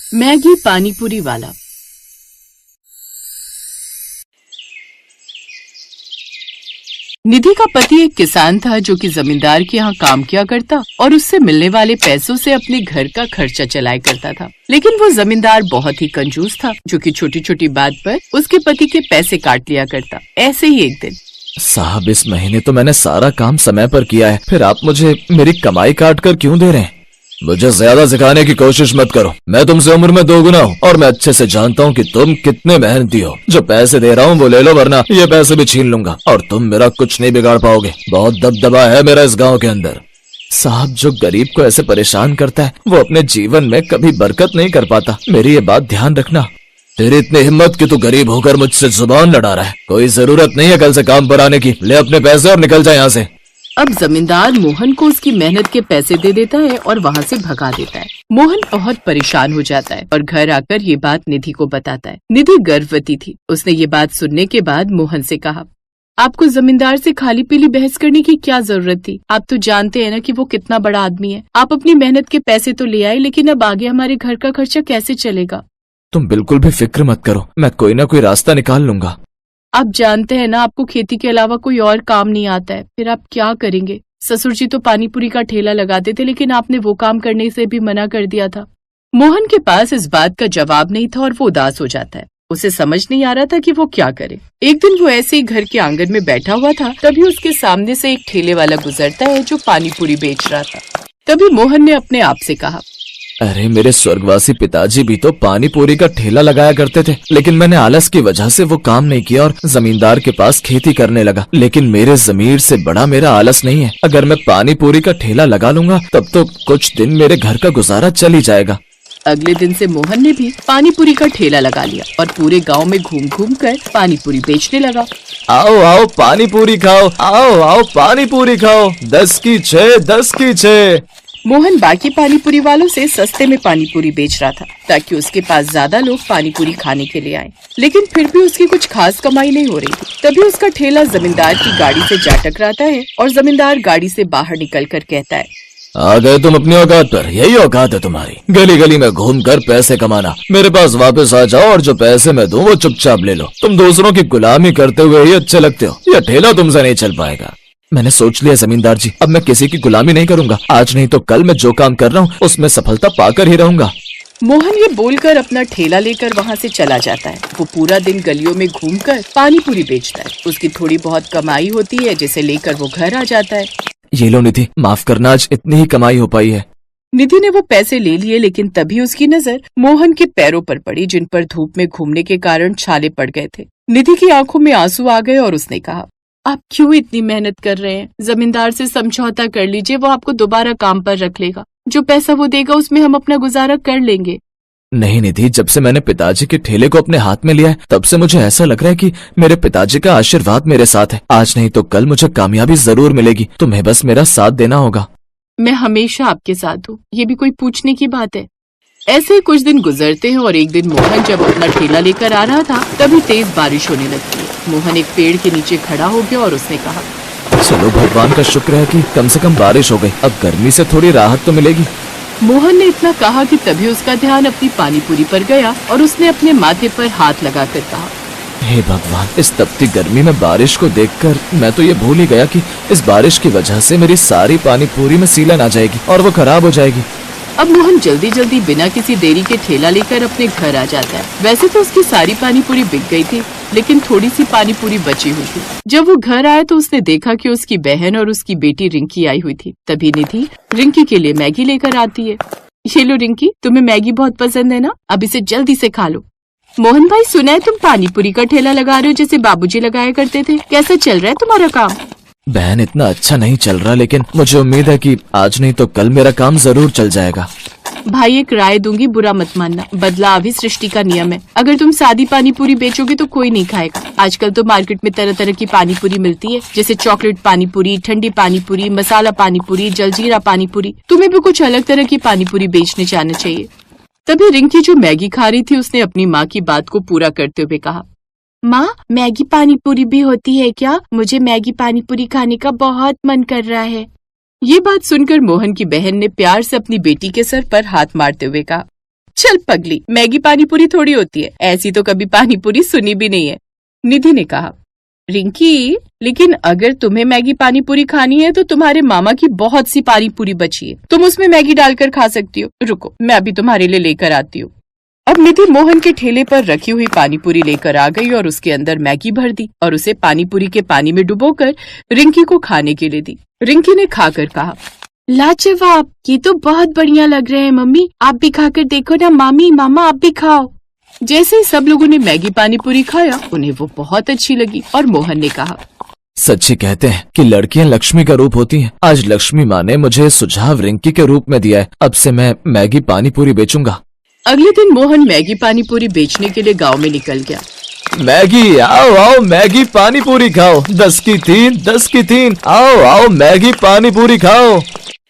Maggi panipuri वाला। निधि का पति एक किसान था जो कि जमींदार के यहाँ काम किया करता और उससे मिलने वाले पैसों से अपने घर का खर्चा चलाया करता था। लेकिन वो जमींदार बहुत ही कंजूस था जो कि छोटी छोटी बात पर उसके पति के पैसे काट लिया करता। ऐसे ही एक दिन, साहब इस महीने तो मैंने सारा काम समय पर किया है, फिर आप मुझे मेरी कमाई काट कर क्यों दे रहे हैं? मुझे ज्यादा सिखाने की कोशिश मत करो, मैं तुमसे उम्र में दोगुना हूँ और मैं अच्छे से जानता हूँ कि तुम कितने मेहनती हो। जो पैसे दे रहा हूँ वो ले लो, वरना ये पैसे भी छीन लूंगा और तुम मेरा कुछ नहीं बिगाड़ पाओगे। बहुत दबदबा है मेरा इस गाँव के अंदर। साहब जो गरीब को ऐसे परेशान करता है वो अपने जीवन में कभी बरकत नहीं कर पाता, मेरी ये बात ध्यान रखना। तेरी इतनी हिम्मत कि तू गरीब होकर मुझसे जुबान लड़ा रहा है। कोई जरूरत नहीं है कल से काम पर आने की, ले अपने पैसे और निकल जा यहाँ से। अब जमींदार मोहन को उसकी मेहनत के पैसे दे देता है और वहाँ से भगा देता है। मोहन बहुत परेशान हो जाता है और घर आकर ये बात निधि को बताता है। निधि गर्भवती थी। उसने ये बात सुनने के बाद मोहन से कहा, आपको जमींदार से खाली पीली बहस करने की क्या जरूरत थी? आप तो जानते हैं ना कि वो कितना बड़ा आदमी है। आप अपनी मेहनत के पैसे तो ले आए, लेकिन अब आगे हमारे घर का खर्चा कैसे चलेगा? तुम बिल्कुल भी फिक्र मत करो, मैं कोई ना कोई रास्ता निकाल लूंगा। आप जानते हैं ना आपको खेती के अलावा कोई और काम नहीं आता है, फिर आप क्या करेंगे? ससुर जी तो पानीपुरी का ठेला लगाते थे, लेकिन आपने वो काम करने से भी मना कर दिया था। मोहन के पास इस बात का जवाब नहीं था और वो उदास हो जाता है। उसे समझ नहीं आ रहा था कि वो क्या करे। एक दिन वो ऐसे ही घर के आंगन में बैठा हुआ था, तभी उसके सामने से एक ठेले वाला गुजरता है जो पानीपुरी बेच रहा था। तभी मोहन ने अपने आप से कहा, अरे मेरे स्वर्गवासी पिताजी भी तो पानी पूरी का ठेला लगाया करते थे, लेकिन मैंने आलस की वजह से वो काम नहीं किया और जमींदार के पास खेती करने लगा। लेकिन मेरे जमीर से बड़ा मेरा आलस नहीं है। अगर मैं पानी पूरी का ठेला लगा लूंगा तब तो कुछ दिन मेरे घर का गुजारा चल ही जाएगा। अगले दिन से मोहन ने भी पानीपुरी का ठेला लगा लिया और पूरे गांव में घूम घूम कर पानीपुरी बेचने लगा। आओ आओ पानी पूरी खाओ, आओ आओ पानी पूरी खाओ, 10 की 6, 10 की 6। मोहन बाकी पानीपुरी वालों से सस्ते में पानीपुरी बेच रहा था ताकि उसके पास ज्यादा लोग पानीपुरी खाने के लिए आए, लेकिन फिर भी उसकी कुछ खास कमाई नहीं हो रही थी। तभी उसका ठेला जमींदार की गाड़ी से जा टकराता है और जमींदार गाड़ी से बाहर निकलकर कहता है, आ गए तुम अपनी औकात पर, यही औकात है तुम्हारी, गली गली में घूमकर पैसे कमाना। मेरे पास वापस आ जाओ और जो पैसे मैं दूं वो चुपचाप ले लो। तुम दूसरों की गुलामी करते हुए ही अच्छे लगते हो, यह ठेला तुमसे नहीं चल पाएगा। मैंने सोच लिया जमींदार जी, अब मैं किसी की गुलामी नहीं करूंगा। आज नहीं तो कल मैं जो काम कर रहा हूँ उसमें सफलता पाकर ही रहूंगा। मोहन ये बोलकर अपना ठेला लेकर वहाँ से चला जाता है। वो पूरा दिन गलियों में घूमकर पानीपुरी बेचता है। उसकी थोड़ी बहुत कमाई होती है जिसे लेकर वो घर आ जाता है। ये लो निधि, माफ करना, आज इतनी ही कमाई हो पाई है। निधि ने वो पैसे ले लिए, लेकिन तभी उसकी नजर मोहन के पैरों पर पड़ी जिन पर धूप में घूमने के कारण छाले पड़ गए थे। निधि की आंखों में आंसू आ गए और उसने कहा, आप क्यों इतनी मेहनत कर रहे हैं? जमींदार से समझौता कर लीजिए, वो आपको दोबारा काम पर रख लेगा। जो पैसा वो देगा उसमें हम अपना गुजारा कर लेंगे। नहीं निधि, जब से मैंने पिताजी के ठेले को अपने हाथ में लिया है तब से मुझे ऐसा लग रहा है कि मेरे पिताजी का आशीर्वाद मेरे साथ है। आज नहीं तो कल मुझे कामयाबी जरूर मिलेगी, तुम्हें बस मेरा साथ देना होगा। मैं हमेशा आपके साथ हूँ, ये भी कोई पूछने की बात है। ऐसे ही कुछ दिन गुजरते हैं और एक दिन मोहन जब अपना ठेला लेकर आ रहा था तभी तेज बारिश होने लगती है। मोहन एक पेड़ के नीचे खड़ा हो गया और उसने कहा, चलो भगवान का शुक्र है कि कम से कम बारिश हो गई, अब गर्मी से थोड़ी राहत तो मिलेगी। मोहन ने इतना कहा कि तभी उसका ध्यान अपनी पानीपुरी पर गया और उसने अपने माथे पर हाथ लगाकर कहा, हे भगवान, इस तपती गर्मी में बारिश को देखकर मैं तो ये भूल ही गया कि इस बारिश की वजह से मेरी सारी पानीपुरी में सीलन आ जाएगी और वो खराब हो जाएगी। अब मोहन जल्दी जल्दी बिना किसी देरी के ठेला लेकर अपने घर आ जाता है। वैसे तो उसकी सारी पानीपुरी बिक गई थी, लेकिन थोड़ी सी पानीपुरी बची हुई थी। जब वो घर आया तो उसने देखा कि उसकी बहन और उसकी बेटी रिंकी आई हुई थी। तभी निधि रिंकी के लिए मैगी लेकर आती है। ये लो रिंकी, तुम्हें मैगी बहुत पसंद है ना, अब इसे जल्दी से खा लो। मोहन भाई, सुना है तुम पानीपुरी का ठेला लगा रहे हो जैसे बाबूजी लगाया करते थे, कैसा चल रहा है तुम्हारा काम? बहन, इतना अच्छा नहीं चल रहा, लेकिन मुझे उम्मीद है कि आज नहीं तो कल मेरा काम जरूर चल जाएगा। भाई एक राय दूंगी, बुरा मत मानना, बदलाव ही सृष्टि का नियम है। अगर तुम सादी पानीपुरी बेचोगे तो कोई नहीं खाएगा। आजकल तो मार्केट में तरह तरह की पानीपुरी मिलती है, जैसे चॉकलेट पानीपुरी, ठंडी पानीपुरी, मसाला पानीपुरी, जलजीरा पानीपुरी। तुम्हें भी कुछ अलग तरह की पानीपुरी बेचने जाना चाहिए। तभी रिंकी जो मैगी खा रही थी उसने अपनी माँ की बात को पूरा करते हुए कहा, माँ, मैगी पानीपुरी भी होती है क्या? मुझे मैगी पानीपुरी खाने का बहुत मन कर रहा है। ये बात सुनकर मोहन की बहन ने प्यार से अपनी बेटी के सर पर हाथ मारते हुए कहा, चल पगली, मैगी पानी पूरी थोड़ी होती है, ऐसी तो कभी पानी पूरी सुनी भी नहीं है। निधि ने कहा। रिंकी, लेकिन अगर तुम्हें मैगी पानी पूरी खानी है तो तुम्हारे मामा की बहुत सी पानी पूरी बची है, तुम उसमें मैगी डालकर खा सकती हो। रुको, मैं अभी तुम्हारे लिए लेकर आती हूँ। अब निधि मोहन के ठेले पर रखी हुई पानी पूरी लेकर आ गई और उसके अंदर मैगी भर दी और उसे पानी पूरी के पानी में डुबोकर रिंकी को खाने के लिए दी। रिंकी ने खाकर कहा, लाजवाब, ये तो बहुत बढ़िया लग रहे हैं मम्मी, आप भी खाकर देखो ना। मामी, मामा, आप भी खाओ। जैसे ही सब लोगों ने मैगी पानी पूरी खाया, उन्हें वो बहुत अच्छी लगी और मोहन ने कहा, सच्ची कहते हैं कि लड़कियां लक्ष्मी का रूप होती हैं। आज लक्ष्मी माँ ने मुझे सुझाव रिंकी के रूप में दिया है। अब से मैं मैगी पानी पूरी बेचूंगा। अगले दिन मोहन मैगी पानी पूरी बेचने के लिए गांव में निकल गया। मैगी, आओ आओ मैगी पानी पूरी खाओ, 10 की 3, 10 की 3, आओ आओ मैगी पानी पूरी खाओ।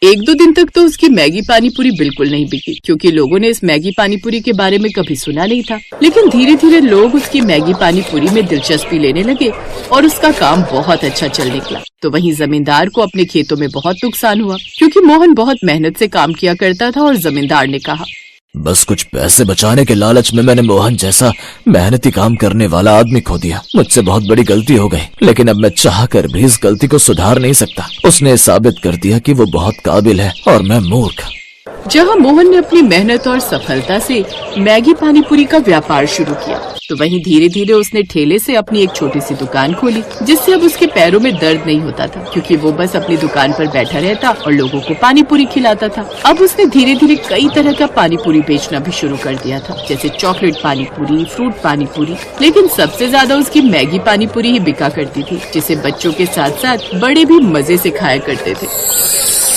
1-2 दिन तक तो उसकी मैगी पानी पूरी बिल्कुल नहीं बिकी, क्योंकि लोगों ने इस मैगी पानी पूरी के बारे में कभी सुना नहीं था। लेकिन धीरे धीरे लोग उसकी मैगी पानी पूरी में दिलचस्पी लेने लगे और उसका काम बहुत अच्छा चल निकला। तो वहीं जमींदार को अपने खेतों में बहुत नुकसान हुआ, क्योंकि मोहन बहुत मेहनत से काम किया करता था और जमींदार ने कहा, बस कुछ पैसे बचाने के लालच में मैंने मोहन जैसा मेहनती काम करने वाला आदमी खो दिया। मुझसे बहुत बड़ी गलती हो गई, लेकिन अब मैं चाहकर भी इस गलती को सुधार नहीं सकता। उसने साबित कर दिया कि वो बहुत काबिल है और मैं मूर्ख। जहां मोहन ने अपनी मेहनत और सफलता से मैगी पानी पूरी का व्यापार शुरू किया, तो वहीं धीरे धीरे उसने ठेले से अपनी एक छोटी सी दुकान खोली, जिससे अब उसके पैरों में दर्द नहीं होता था, क्योंकि वो बस अपनी दुकान पर बैठा रहता और लोगों को पानी पूरी खिलाता था। अब उसने धीरे धीरे कई तरह का पानी पूरी बेचना भी शुरू कर दिया था, जैसे चॉकलेट पानी पूरी, फ्रूट पानी पूरी। लेकिन सबसे ज्यादा उसकी मैगी पानी पूरी ही बिका करती थी, जिसे बच्चों के साथ साथ बड़े भी मजे से खाया करते थे।